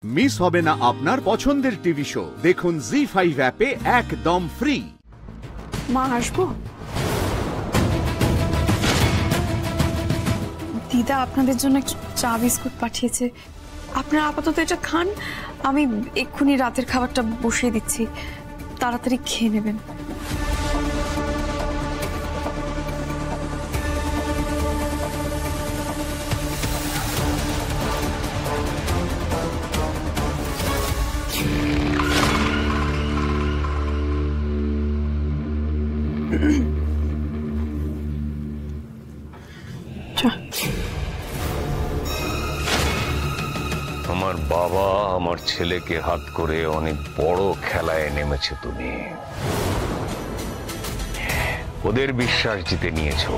Miss হবে না আপনার পছন্দের টিভি শো। দেখুন জি5 অ্যাপে একদম ফ্রি। মা আসবো? দিদা আপনাদের জন্য একটু চা বিস্কুট পাঠিয়েছে, আপনারা আপাতত এটা খান, আমি এক্ষুনি রাতের খাবারটা বসিয়ে দিচ্ছি, তাড়াতাড়ি খেয়ে নেবেন। আমার বাবা আমার ছেলেকে হাত করে অনেক বড় খেলায় নেমেছে। তুমি ওদের বিশ্বাস জিতে নিয়েছো,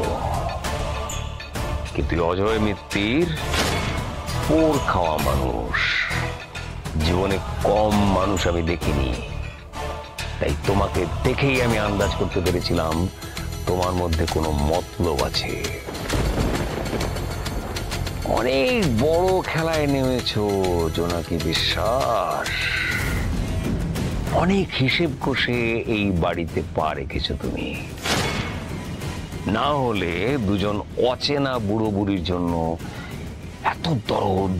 কিন্তু অজয় মিত্তির পোর খাওয়া মানুষ। জীবনে কম মানুষ আমি দেখিনি, তাই তোমাকে দেখেই আমি আন্দাজ করতে পেরেছিলাম তোমার মধ্যে কোনো মতলব আছে। অনেক বড় খেলায় নেমেছো জোনাকি বিশ্বাস। অনেক হিসেব কষে এই বাড়িতে পা রেখেছো তুমি। না হলে দুজন অচেনা বুড়ো বুড়ির জন্য এত দরদ,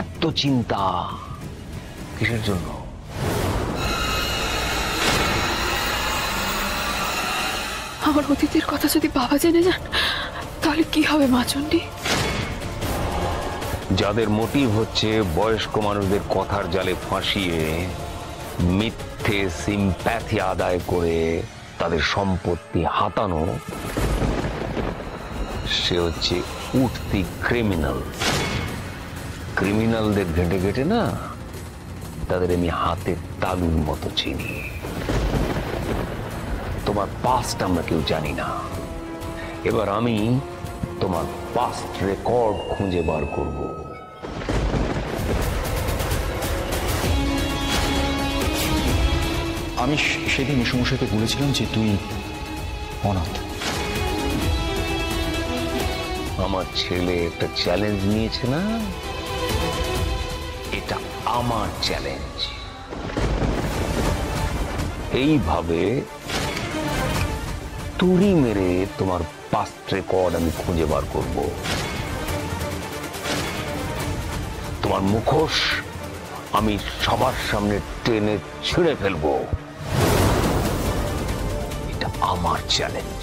এত চিন্তা কিসের জন্য? আমার অতীতের কথা যদি বাবা জেনে যান তাহলে কি হবে মা চণ্ডী? যাদের মোটিভ হচ্ছে বয়স্ক মানুষদের কথার জালে ফাঁসিয়ে মিথ্যে সিম্প্যাথি আদায় করে তাদের সম্পত্তি হাতানো, সে হচ্ছে উঠতি ক্রিমিনাল। ক্রিমিনালদের ঘেঁটে ঘেঁটে না, তাদের আমি হাতের তালুর মতো চিনি। তোমার পাস্ট আমরা কেউ জানি না, এবার আমি তোমার পাস্ট রেকর্ড খুঁজে বার করব। আমি সেদিন মিশুমশাইকে বলেছিলাম যে তুই অনাথ। আমার ছেলে একটা চ্যালেঞ্জ নিয়েছে না, এটা আমার চ্যালেঞ্জ। এইভাবে তুড়ি মেরে তোমার পাস্ট রেকর্ড আমি খুঁজে বার করব। তোমার মুখোশ আমি সবার সামনে টেনে ছিঁড়ে ফেলবো। এটা আমার চ্যালেঞ্জ।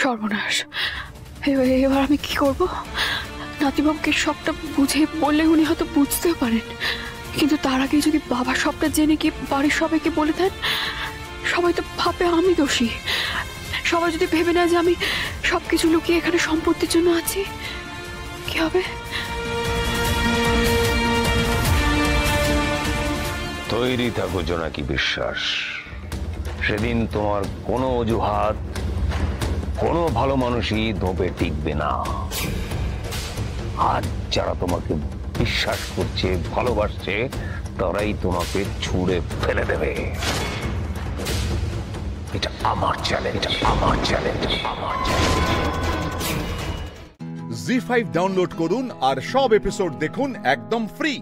সর্বনাশ, এবার আমি কি করব? নাতিবাবুকে সবটা বুঝে বললে উনি হয়তো বুঝতেও পারেন, কিন্তু তার আগে যদি বাবা সবটা জেনে কি বাড়ির সবাইকে বলে দেন, সবাই তো ভাবে আমি দোষী। সবাই যদি ভেবে নেয় যে আমি সবকিছু লুকিয়ে এখানে সম্পত্তির জন্য আছি, কি হবে? তৈরি থাকো জোনাকি বিশ্বাস। সেদিন তোমার কোনো অজুহাত, কোনো ভালো মানুষই ধোপে টিকবে না। আজ যারা তোমাকে বিশ্বাস করছে, ভালোবাসছে, তারাই তোমাকে ছুঁড়ে ফেলে দেবে। এটা আমার চ্যালেঞ্জ, আমার চ্যালেঞ্জ, আমার চ্যালেঞ্জ। জি5 ডাউনলোড করুন আর সব এপিসোড দেখুন একদম ফ্রি।